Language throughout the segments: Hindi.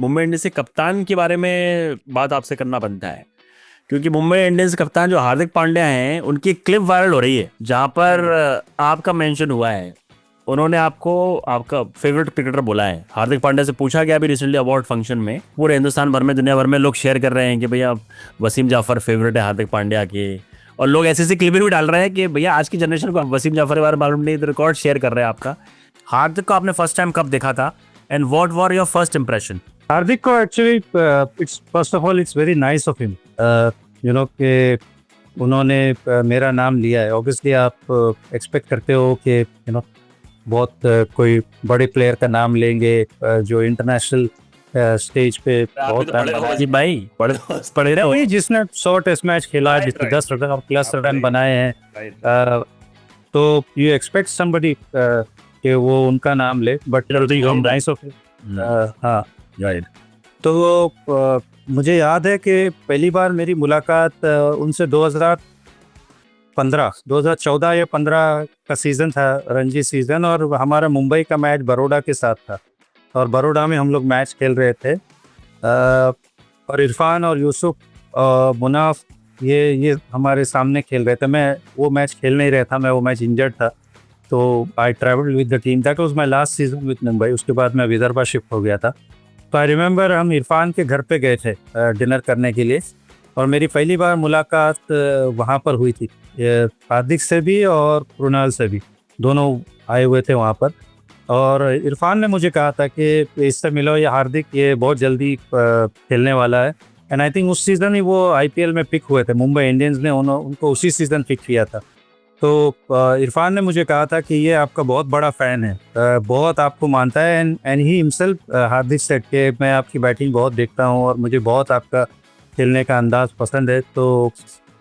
मुंबई इंडियंस के कप्तान के बारे में बात आपसे करना बनता है, क्योंकि मुंबई इंडियंस कप्तान जो हार्दिक पांड्या हैं उनकी एक क्लिप वायरल हो रही है जहां पर आपका मेंशन हुआ है। उन्होंने आपको आपका फेवरेट क्रिकेटर बोला है। हार्दिक पांड्या से पूछा गया अभी रिसेंटली अवार्ड फंक्शन में, पूरे हिंदुस्तान भर में दुनिया भर में लोग शेयर कर रहे हैं कि भैया वसीम जाफर फेवरेट है हार्दिक पांड्या के, और लोग ऐसे ऐसे क्लिप भी डाल रहे हैं कि भैया आज की जनरेशन को वसीम जाफर के बारे में मालूम नहीं, रिकॉर्ड शेयर कर रहे हैं आपका। हार्दिक को आपने फर्स्ट टाइम कब देखा था and what were your first impression? Hardik को actually it's first of all it's very nice of him कि उन्होंने मेरा नाम लिया है। ऑब्वियसली आप एक्सपेक्ट करते हो कि बहुत कोई बड़े प्लेयर का नाम लेंगे जो इंटरनेशनल स्टेज पे बहुत भाई पढ़े रहे वही जिसने 100 टेस्ट मैच खेला है, जिसने 10 रन प्लस रन बनाए हैं, तो यू एक्सपेक्ट समबडी कि वो उनका नाम ले, बट नाइस ऑफ हिम। हाँ राइट। तो मुझे याद है कि पहली बार मेरी मुलाकात उनसे 2014 या 15 का सीज़न था, रणजी सीज़न, और हमारा मुंबई का मैच बड़ौदा के साथ था और बड़ौदा में हम लोग मैच खेल रहे थे और इरफान और यूसुफ मुनाफ ये हमारे सामने खेल रहे थे। मैं वो मैच खेल नहीं रहा था, मैं वो मैच इंजर्ड था, तो I travelled with the team. That was my last season with Mumbai. उसके बाद मैं विदर्भा शिफ्ट हो गया था। तो आई रिमेंबर हम इरफान के घर पे गए थे डिनर करने के लिए, और मेरी पहली बार मुलाकात वहाँ पर हुई थी। हार्दिक से भी और कृणाल से भी, दोनों आए हुए थे वहाँ पर। और इरफान ने मुझे कहा था कि इससे मिलो, ये हार्दिक ये बहुत जल्दी खेलने वाला है। एंड आई थिंक उस सीज़न ही वो आईपीएल में पिक हुए थे, मुंबई इंडियंस ने उनको उसी सीज़न पिक किया था। तो इरफान ने मुझे कहा था कि ये आपका बहुत बड़ा फ़ैन है, बहुत आपको मानता है। And he himself Hardik said के मैं आपकी बैटिंग बहुत देखता हूँ और मुझे बहुत आपका खेलने का अंदाज़ पसंद है। तो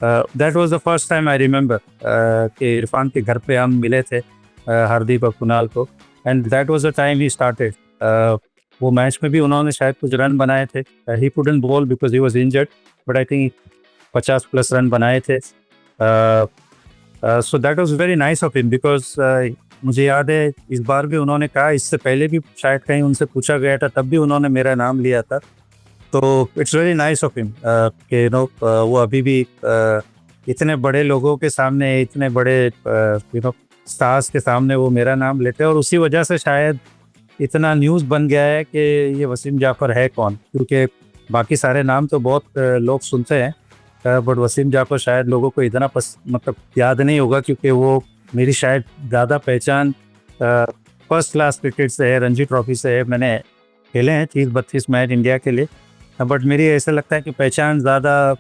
that was the first time I remember कि इरफान के घर पे हम मिले थे, हार्दिक और कुणाल को, and that was the time he started. वो मैच में भी उन्होंने शायद कुछ रन बनाए थे। He couldn't ball because he was injured, but I think 50 plus run बनाए थे। So that was very nice of him because मुझे याद है इस बार भी उन्होंने कहा, इससे पहले भी शायद कहीं उनसे पूछा गया था, तब भी उन्होंने मेरा नाम लिया था। तो it's very nice of him कि वो अभी भी इतने बड़े लोगों के सामने, इतने बड़े स्टार्स के सामने वो मेरा नाम लेते हैं, और उसी वजह से शायद इतना न्यूज़ बन गया है कि ये वसीम जाफर है कौन। क्योंकि बाकी सारे नाम तो बहुत लोग सुनते हैं, बट वसीम जाफर शायद लोगों को इतना मतलब याद नहीं होगा, क्योंकि वो मेरी शायद ज़्यादा पहचान फर्स्ट क्लास क्रिकेट से है, रणजी ट्रॉफी से है। मैंने खेले हैं 30-32 मैच इंडिया के लिए, बट मेरी ऐसा लगता है कि पहचान ज़्यादा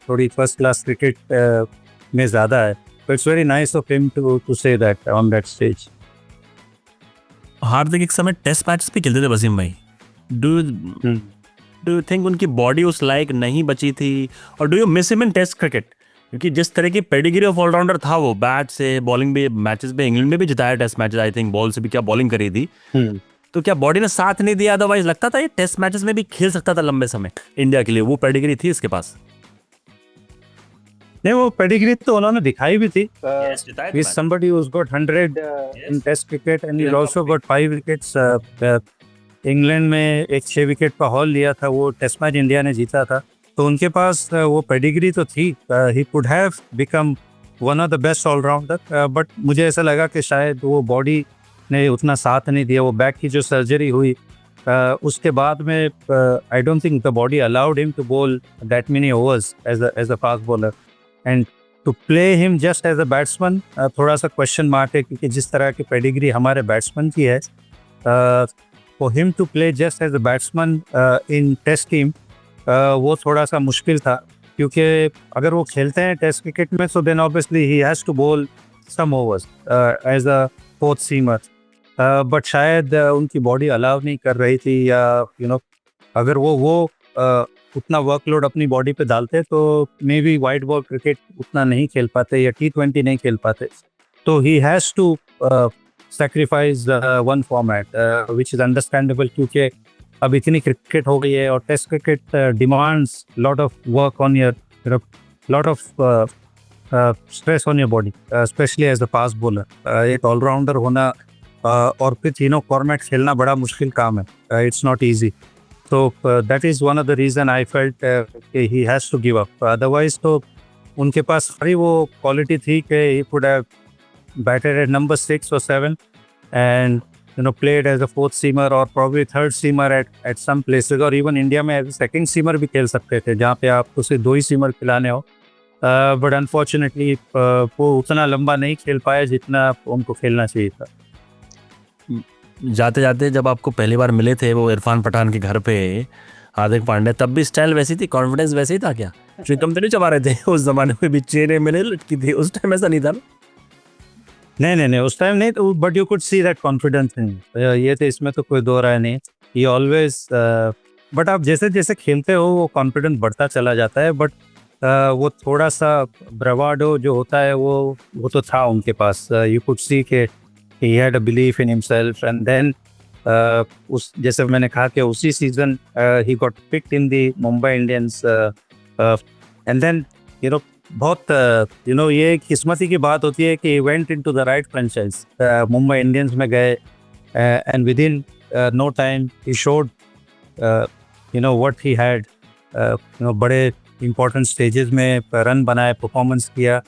थोड़ी फर्स्ट क्लास क्रिकेट में ज़्यादा है। तो it's very nice of him to say that on that stage. Hardik एक समय टेस्ट मैचेस भी खेलते थे वसीम भाई। डू यू थिंक उनकी बॉडी उस लायक नहीं बची थी, और do you miss him in test cricket? क्योंकि जिस तरह की पेडिग्री ऑफ ऑलराउंडर था वो, बैट से बॉलिंग भी, मैचेस में इंग्लैंड में भी जिताया test matches, I think ball से भी क्या बॉलिंग करी थी। तो क्या बॉडी ने साथ नहीं दिया? अदरवाइज लगता था ये टेस्ट मैचेस में भी खेल सकता था लंबे समय इंडिया के लिए, वो पेडिग्री थी इसके पास। नहीं, वो पेडिग्री तो उन्होंने दिखाई भी थी। He's somebody who's got 100 in Test cricket and he's also got 5 wickets. England में एक 6 विकेट का हॉल लिया था, वो टेस्ट मैच इंडिया ने जीता था। तो उनके पास वो पेडिग्री तो थी। He could have become one of the best allrounder, but मुझे ऐसा लगा कि शायद वो बॉडी ने उतना साथ नहीं दिया। वो बैक की जो सर्जरी हुई उसके बाद में I don't think the body allowed him to bowl that many overs as a fast bowler, and to play him just as a batsman थोड़ा सा क्वेश्चन मार्क है, क्योंकि जिस तरह की पेडिग्री हमारे बैट्समैन की है, for him to play just as a batsman in test team वो थोड़ा सा मुश्किल था। क्योंकि अगर वो खेलते हैं टेस्ट क्रिकेट में, so then obviously he has to bowl some overs as a fourth seamer, but शायद उनकी बॉडी अलाउ नहीं कर रही थी, या अगर वो उतना वर्कलोड अपनी बॉडी पे डालते तो may be white ball cricket उतना नहीं खेल पाते या T20 नहीं खेल पाते। तो he has to sacrifice one format, which is understandable, क्योंकि अब इतनी क्रिकेट हो गई है और test cricket demands lot of work on your, lot of stress on your body, especially as a fast bowler. एक ऑलराउंडर होना और फिर तीनों फॉर्मेट खेलना बड़ा मुश्किल काम है, इट्स नॉट ईजी। तो that is one of the reason I felt कि he has to give up. Otherwise तो उनके पास सारी वो क्वालिटी थी कि he could have batted at number 6 or 7 and played as a fourth seamer or probably third seamer at some places, और इवन इंडिया में एज सेकंड सीमर भी खेल सकते थे जहाँ पे आपको सिर्फ 2 ही सीमर खिलाने हो। बट अनफॉर्चुनेटली वो उतना लंबा नहीं खेल पाया जितना उनको खेलना चाहिए था। जाते जाते जब आपको पहली बार मिले थे वो इरफान पठान के घर पे हार्दिक पांड्या, तब भी स्टाइल वैसी थी, कॉन्फिडेंस वैसे ही था क्या? श्रीकम तो नहीं चबा रहे थे उस जमाने में भी, चेहरे में लटकी थी, उस टाइम ऐसा नहीं था ना? नहीं उस टाइम नहीं, तो but you could see that confidence ये थे, इसमें तो कोई दो राय नहीं। ये ऑलवेज बट आप जैसे जैसे खेलते हो वो कॉन्फिडेंस बढ़ता चला जाता है, बट वो थोड़ा सा ब्रावाडो जो होता है वो तो था उनके पास। यू कुड सी के he had a belief in himself, and then उस जैसे मैंने कहा कि उसी season he got picked in the Mumbai Indians, and then बहुत ये किस्मती की बात होती है कि he went into the right franchise, Mumbai Indians में गए, and within no time he showed what he had, बड़े important stages में रन बनाए, परफॉर्मेंस किया,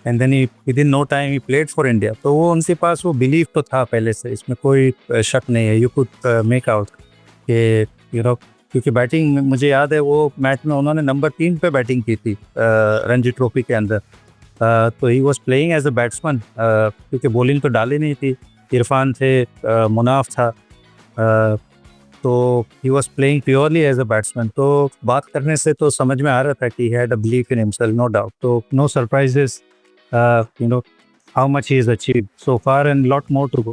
and then within no time he played for India. तो वो उनके पास वो बिलीव तो था पहले से, इसमें कोई शक नहीं है। यू कुड मेक आउट कि क्योंकि बैटिंग मुझे याद है वो मैच में उन्होंने नंबर 3 पे बैटिंग की थी रणजी ट्रॉफी के अंदर। तो he was playing as a batsman, क्योंकि बॉलिंग तो डाली नहीं थी, इरफान थे, मुनाफ था, तो he was playing purely as a batsman. तो बात करने से तो समझ में आ रहा था कि he had a belief in himself, no doubt. तो no surprises how much he has achieved so far and lot more to go.